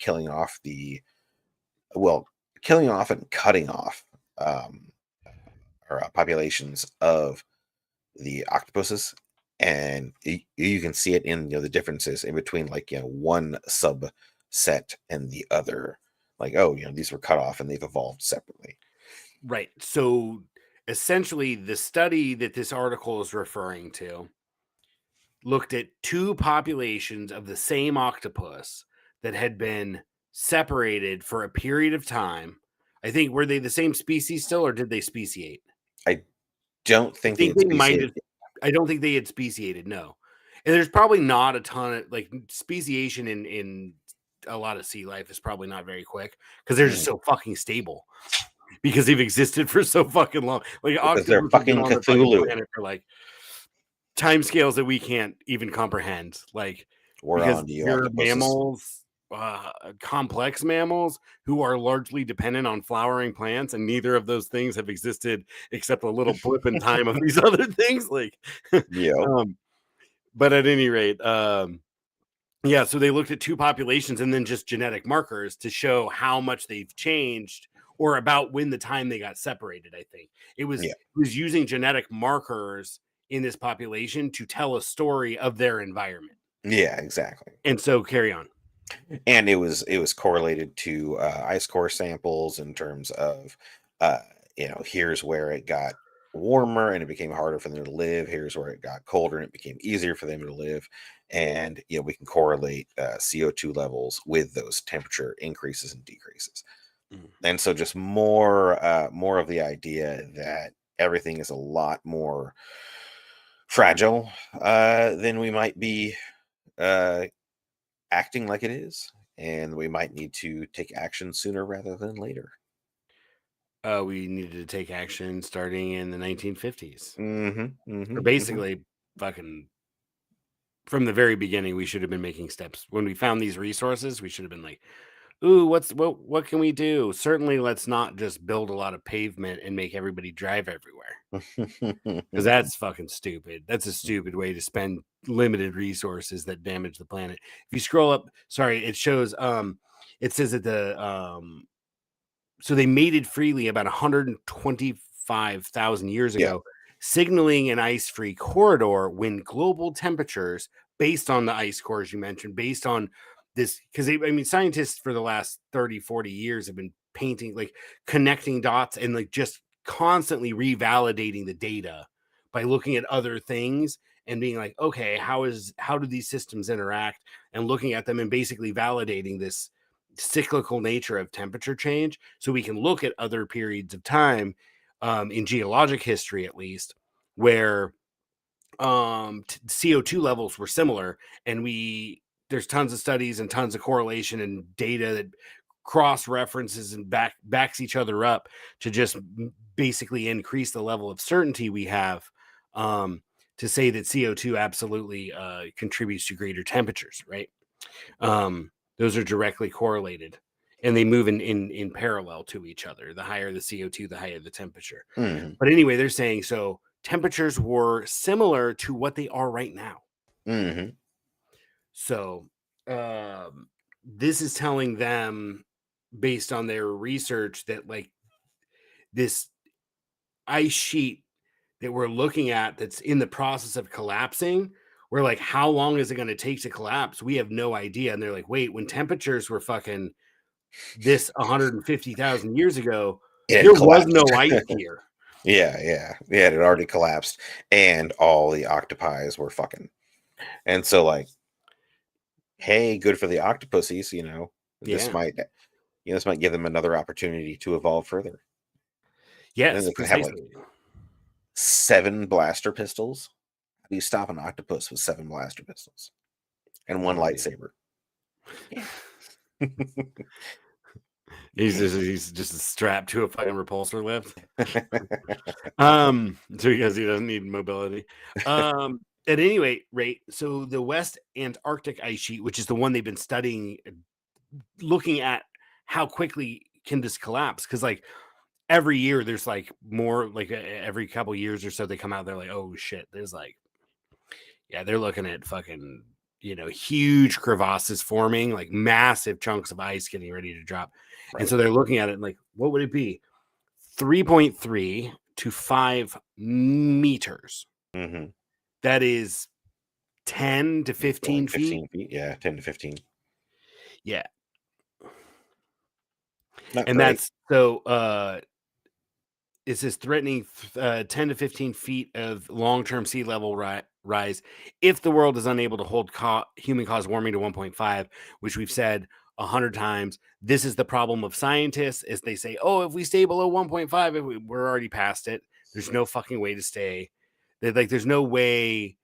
well, killing off and cutting off um, or populations of the octopuses. And you can see it in the differences in between, like one subset and the other. Like, oh, these were cut off and they've evolved separately. Right. So essentially, the study that this article is referring to looked at two populations of the same octopus that had been separated for a period of time. I think, were they the same species still, or did they speciate? I don't I think they think had they might have. speciated. I don't think they had speciated. No, and there's probably not a ton of like speciation in a lot of sea life is probably not very quick because they're just so fucking stable because they've existed for so fucking long. Like Because they're octopus have been fucking on the fucking Cthulhu. planet for like timescales that we can't even comprehend. Like We're because on to you, they're octopuses. mammals, complex mammals who are largely dependent on flowering plants, and neither of those things have existed except a little blip in time of these other things. Like, Yep. But at any rate, yeah, so they looked at two populations and then just genetic markers to show how much they've changed or about when the time they got separated. I think Yeah. it was using genetic markers in this population to tell a story of their environment. Yeah, exactly. And so carry on. And it was correlated to ice core samples in terms of uh, here's where it got warmer and it became harder for them to live. Here's where it got colder and it became easier for them to live. And we can correlate CO2 levels with those temperature increases and decreases. And so just more of the idea that everything is a lot more fragile than we might be uh, acting like it is, and we might need to take action sooner rather than later. We needed to take action starting in the 1950s. Or Mm-hmm. basically, fucking from the very beginning, we should have been making steps. When we found these resources, we should have been like, ooh, what can we do? Certainly, let's not just build a lot of pavement and make everybody drive everywhere. Because that's fucking stupid. That's a stupid way to spend limited resources that damage the planet. If you scroll up, sorry, it shows it says that so they mated freely about 125,000 years Yeah. ago, signaling an ice-free corridor when global temperatures, based on the ice cores you mentioned, based on this, because I mean, scientists for the last 30, 40 years have been painting, like connecting dots and like just constantly revalidating the data by looking at other things and being like, okay, how do these systems interact, and looking at them and basically validating this cyclical nature of temperature change so we can look at other periods of time in geologic history at least where CO2 levels were similar, and there's tons of studies and tons of correlation and data that cross references and backs each other up to just basically increase the level of certainty we have to say that CO2 absolutely contributes to greater temperatures, right? Those are directly correlated and they move in parallel to each other. The higher the CO2, the higher the temperature. Mm-hmm. But anyway, they're saying so temperatures were similar to what they are right now. Mm-hmm. So this is telling them, based on their research, that like this ice sheet that we're looking at that's in the process of collapsing, we're like, how long is it going to take to collapse? We have no idea. And they're like, wait, when temperatures were fucking this 150,000 years ago, It there had was collapsed. no ice here. Yeah. It had already collapsed, and all the octopi were fucking. And so, like, hey, good for the octopuses. This Yeah. might, this might give them another opportunity to evolve further. And then Yes, they can have like precisely. 7 blaster pistols. How do you stop an octopus with 7 blaster pistols and 1 lightsaber? He's just strapped to a fucking repulsor lift. So because he doesn't need mobility. At any rate, so the West Antarctic ice sheet, which is the one they've been studying, looking at how quickly can this collapse, because like every year there's like more, like every couple years or so they come out, they're like, oh shit, there's like, yeah, they're looking at fucking, huge crevasses forming, like massive chunks of ice getting ready to drop. And Right. so they're looking at it like, what would it be? 3.3 to 5 meters. Mm-hmm. That is 10 to 15 Like feet. 15 feet. Yeah, 10 to 15. Yeah. Not And great. that's so it says threatening 10 to 15 feet of long-term sea level rise if the world is unable to hold human-caused warming to 1.5, which we've said 100 times. This is the problem of scientists, is they say, oh, if we stay below 1.5, we're already past it. There's no fucking way to stay. There's no way.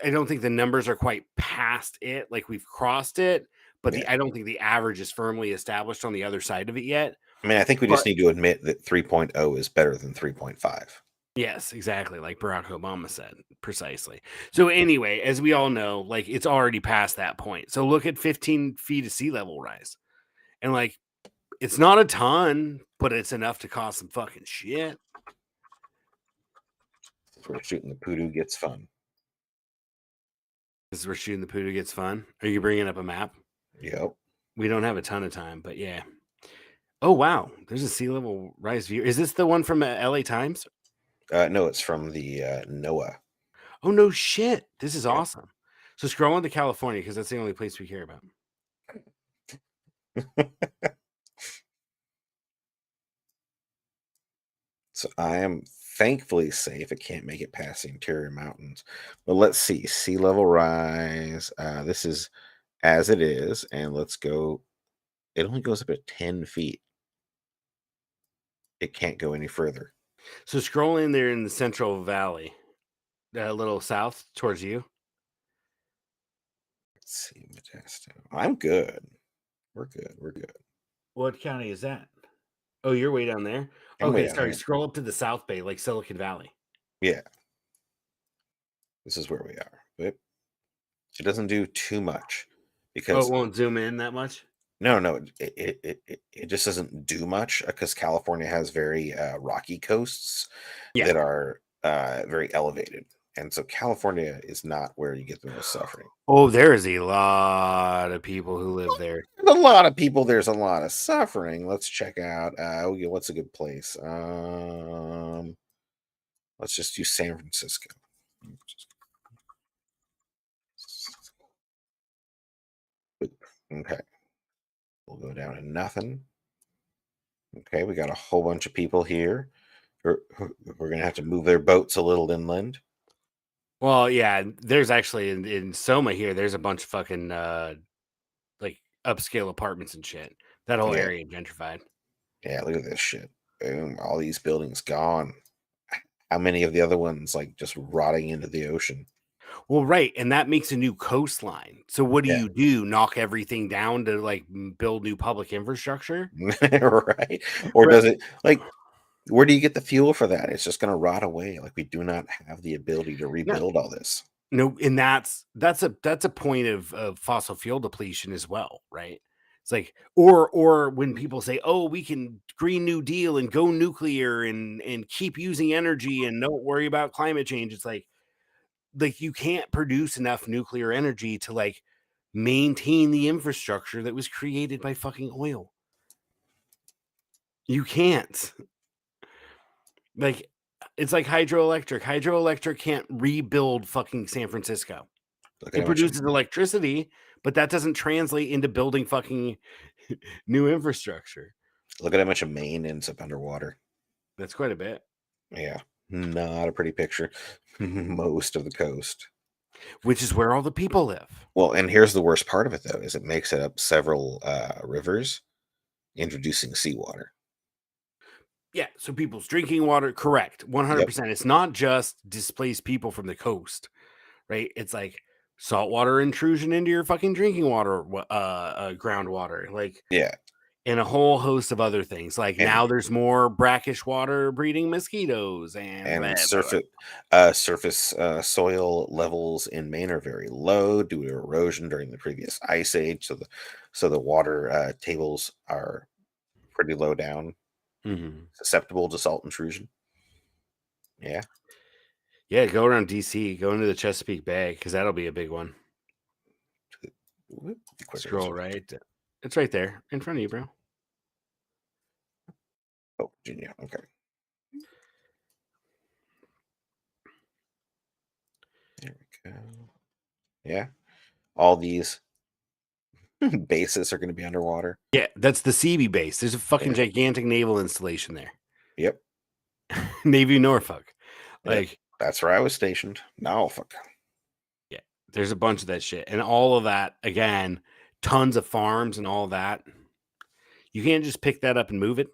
I don't think the numbers are quite past it. Like, we've crossed it, but Yeah. I don't think the average is firmly established on the other side of it yet. I mean, I think we just But need to admit that 3.0 is better than 3.5. yes, exactly. Like Barack Obama said, precisely. So anyway, as we all know, like, it's already past that point. So look at 15 feet of sea level rise. And like, it's not a ton, but it's enough to cause some fucking shit. We're shooting the Poodoo gets fun. As we're shooting the Poodoo gets fun. Are you bringing up a map? Yep. We don't have a ton of time, but yeah. Oh, wow. There's a sea level rise view. Is this the one from LA Times? No, it's from the NOAA. Oh, no shit. This is Yeah. awesome. So scroll into California because that's the only place we care about. So I am thankfully safe. It can't make it past the interior mountains. But let's see. Sea level rise. This is as it is. And let's go. It only goes up at 10 feet. It can't go any further. So scroll in there in the Central Valley, a little south towards you. Let's see. Modesto. I'm good. We're good. We're good. What county is that? Oh, you're way down there. I'm way Okay, down sorry. here. Scroll up to the South Bay, like Silicon Valley. Yeah. This is where we are. But it doesn't do too much Oh, because it won't zoom in that much. no, it just doesn't do much because California has very rocky coasts Yeah. that are very elevated, and so California is not where you get the most suffering. Oh, there is a lot of people who live there. There's a lot of people. There's a lot of suffering. Let's check out. What's a good place? Let's just do San Francisco. Okay, we'll go down to nothing. Okay, we got a whole bunch of people here. We're gonna have to move their boats a little inland. Well, yeah, there's actually in Soma here, there's a bunch of fucking like upscale apartments and shit. That whole Yeah, area gentrified. yeah. Look at this shit. Boom! All these buildings gone. How many of the other ones like just rotting into the ocean? Well, right, and that makes a new coastline. So what do Yeah, you do? Knock everything down to like build new public infrastructure? right. Or Right. does it like? Where do you get the fuel for that? It's just gonna rot away. Like we do not have the ability to No, rebuild all this. no, and that's a point of fossil fuel depletion as well, right? It's like, or when people say, "Oh, we can Green New Deal and go nuclear and keep using energy and don't worry about climate change," it's like you can't produce enough nuclear energy to like maintain the infrastructure that was created by fucking oil. You can't. Like, it's like hydroelectric. Hydroelectric can't rebuild fucking San Francisco. Look at It how much. produces electricity, but that doesn't translate into building fucking new infrastructure. Look at how much of Maine ends up underwater. That's quite a bit. Yeah, not a pretty picture. Most of the coast. Which is where all the people live. Well, and here's the worst part of it though, is it makes it up several rivers, introducing seawater. Yeah, so people's drinking water, correct. Yep. 100%. It's not just displaced people from the coast, right? It's like saltwater intrusion into your fucking drinking water, groundwater, like, Yeah. and a whole host of other things. Like And now there's more brackish water breeding mosquitoes and blah, and blah, blah. surface soil levels in Maine are very low due to erosion during the previous ice age. So the water tables are pretty low down, Mhm. susceptible to salt intrusion. Yeah. Yeah, go around DC, go into the Chesapeake Bay because that'll be a big one. Whoop, be quicker this Scroll way. right. It's right there in front of you, bro. Oh, Virginia. Okay. There we go. Yeah. All these bases are going to be underwater. Yeah, that's the CB base. There's a fucking Yeah. gigantic naval installation there. Yep. Navy Norfolk. Yep. Like, That's where I was stationed. Norfolk. yeah, there's a bunch of that shit. And all of that, again, tons of farms and all that. You can't just pick that up and move it.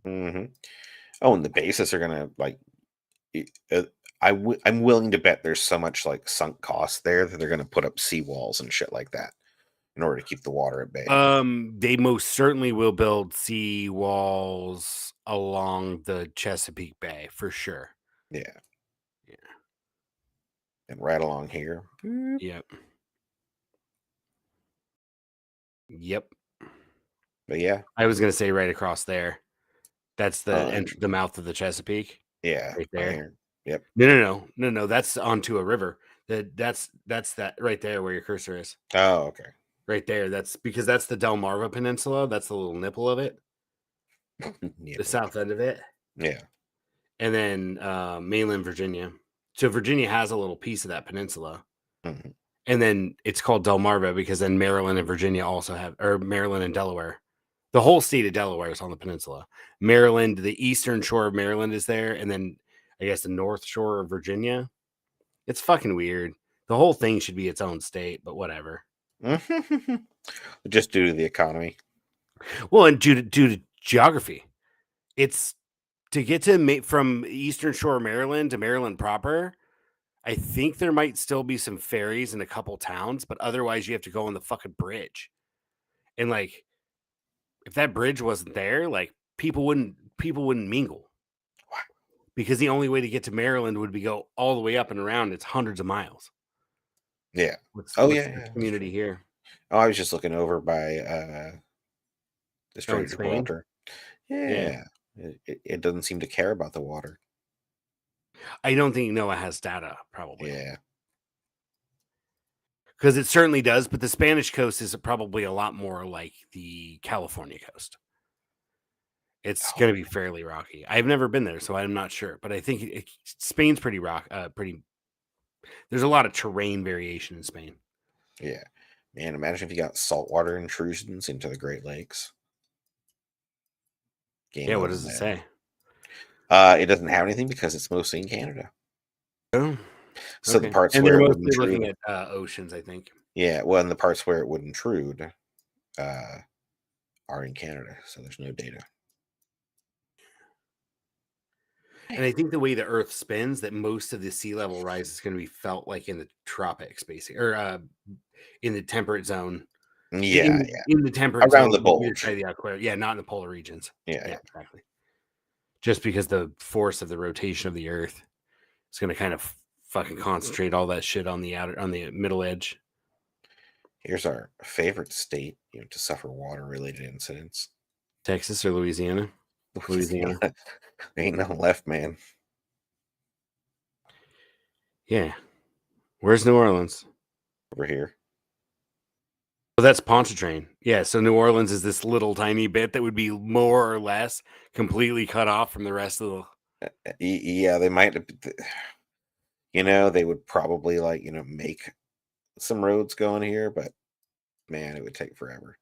Hmm. Oh, and the bases are gonna like. y- Uh, I'm willing to bet there's so much like sunk cost there that they're gonna put up seawalls and shit like that in order to keep the water at bay. They most certainly will build sea walls along the Chesapeake Bay for sure. Yeah, Yeah. and right along here. Boop. Yep. Yep. But yeah, I was gonna say right across there. That's um, the mouth of the Chesapeake, yeah, right right there. here. Yep. No. That's onto a river. That's that right there where your cursor is. Oh, okay. Right there. That's because that's the Delmarva Peninsula. That's the little nipple of it, the Nipple. south end of it, Yeah. and then mainland Virginia. So Virginia has a little piece of that peninsula, Hmm. and then it's called Delmarva because then Maryland and Virginia also have, or Maryland and Delaware. The whole state of Delaware is on the peninsula. Maryland, the eastern shore of Maryland is there, and then I guess the north shore of Virginia. It's fucking weird. The whole thing should be its own state, but whatever. Just due to the economy. Well, and due to geography, it's to get to from eastern shore of Maryland to Maryland proper. I think there might still be some ferries in a couple towns, but otherwise you have to go on the fucking bridge. And like, if that bridge wasn't there, like people wouldn't mingle because the only way to get to Maryland would be go all the way up and around. It's hundreds of miles. Yeah. What's Oh what's yeah, the yeah, that's community true. here? Oh, I was just looking over by the Oh, in Stranger Spain? Gibraltar. Yeah. Yeah. It doesn't seem to care about the water. I don't think Noah has data, probably. Yeah. Because it certainly does, but the Spanish coast is probably a lot more like the California coast. It's Oh, going to be fairly rocky. I've never been there, so I'm not sure. But I think Spain's pretty pretty. There's a lot of terrain variation in Spain. yeah. Man, imagine if you got saltwater intrusions into the Great Lakes. Game Yeah, what over, does it man. say? It doesn't have anything because it's mostly in Canada. Oh, So the okay. parts And where they're it would mostly looking intrude, at oceans, I think. yeah, well, and the parts where it would intrude uh, are in Canada, so there's no data. And I think the way the Earth spins, that most of the sea level rise is going to be felt like in the tropics, basically, or in the temperate zone. Yeah, yeah, In the temperate around zone, the on either bulge. side of the equator. Yeah, not in the polar regions. Yeah, Yeah, yeah. exactly. Just because the force of the rotation of the Earth is going to kind of fucking concentrate all that shit on the middle edge. Here's our favorite state, to suffer water-related incidents. Texas or Louisiana? Louisiana. Ain't nothing left, man. Yeah. Where's New Orleans? Over here. Well, that's Pontchartrain. Yeah, so New Orleans is this little tiny bit that would be more or less completely cut off from the rest of the. Yeah, they might. They would probably make some roads going here, but man, it would take forever.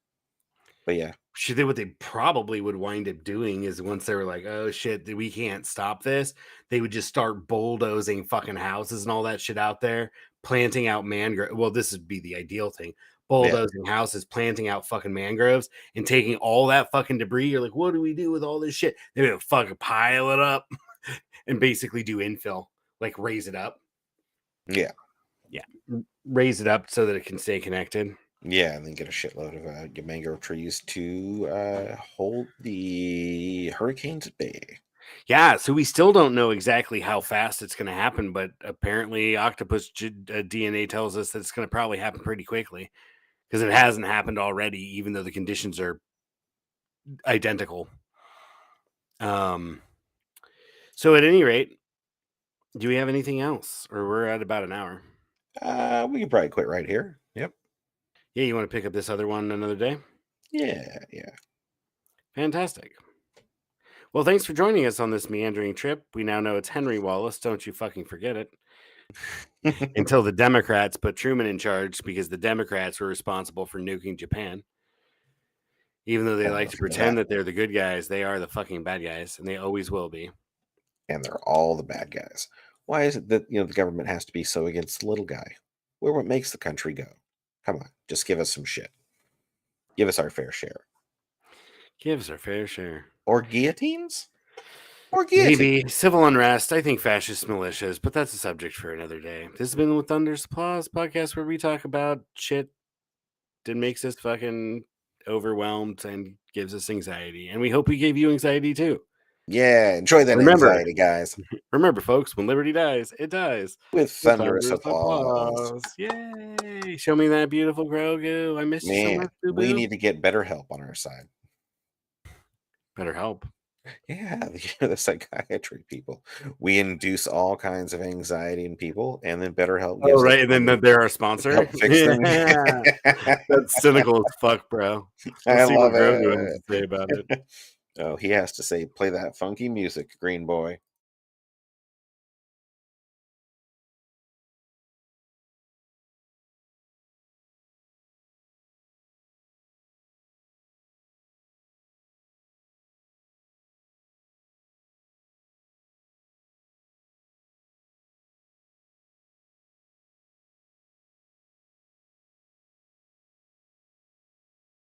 But yeah, Shit, what they probably would wind up doing is once they were like, "Oh shit, we can't stop this," they would just start bulldozing fucking houses and all that shit out there, planting out mangrove. Well, this would be the ideal thing: yeah, bulldozing houses, planting out fucking mangroves, and taking all that fucking debris. You're like, what do we do with all this shit? They would fucking pile it up and basically do infill, like raise it up. yeah, Yeah, raise it up so that it can stay connected. yeah, and then get a shitload of your mangrove trees to hold the hurricanes at bay. Yeah, so we still don't know exactly how fast it's going to happen, but apparently octopus DNA tells us that it's going to probably happen pretty quickly because it hasn't happened already, even though the conditions are identical. Um, so at any rate, do we have anything else, or we're at about an hour? We can probably quit right here. Yep. Yeah, you want to pick up this other one another day? Yeah, yeah. Fantastic. Well, thanks for joining us on this meandering trip. We now know it's Henry Wallace. Don't you fucking forget it. Until the Democrats put Truman in charge because the Democrats were responsible for nuking Japan. Even though they And like to nothing pretend that happened. they're the good guys, they are the fucking bad guys, and they always will be. And they're all the bad guys. Why is it that the government has to be so against the little guy? We're what makes the country go. Come on, just give us some shit. Give us our fair share. Give us our fair share. Or guillotines? Or guillotines. Maybe civil unrest. I think fascist militias, but that's a subject for another day. This has been with Thunder's Applause podcast, where we talk about shit that makes us fucking overwhelmed and gives us anxiety, and we hope we gave you anxiety too. Yeah, enjoy that Remember, anxiety, guys. remember, folks, when liberty dies, it dies With with thunderous thunderous applause. applause. Yay! Show me that beautiful Grogu. I miss you so Man, much, boo we boo. need to get better help on our side. Better help. Yeah, the psychiatry people. We induce all kinds of anxiety in people, and then BetterHelp Oh, gives us right, and then money they're our to sponsor. help fix them. Yeah, that's cynical as fuck, bro. I Let's see what love Grogu has it. to say about it. Oh, he has to say, play that funky music, Green Boy.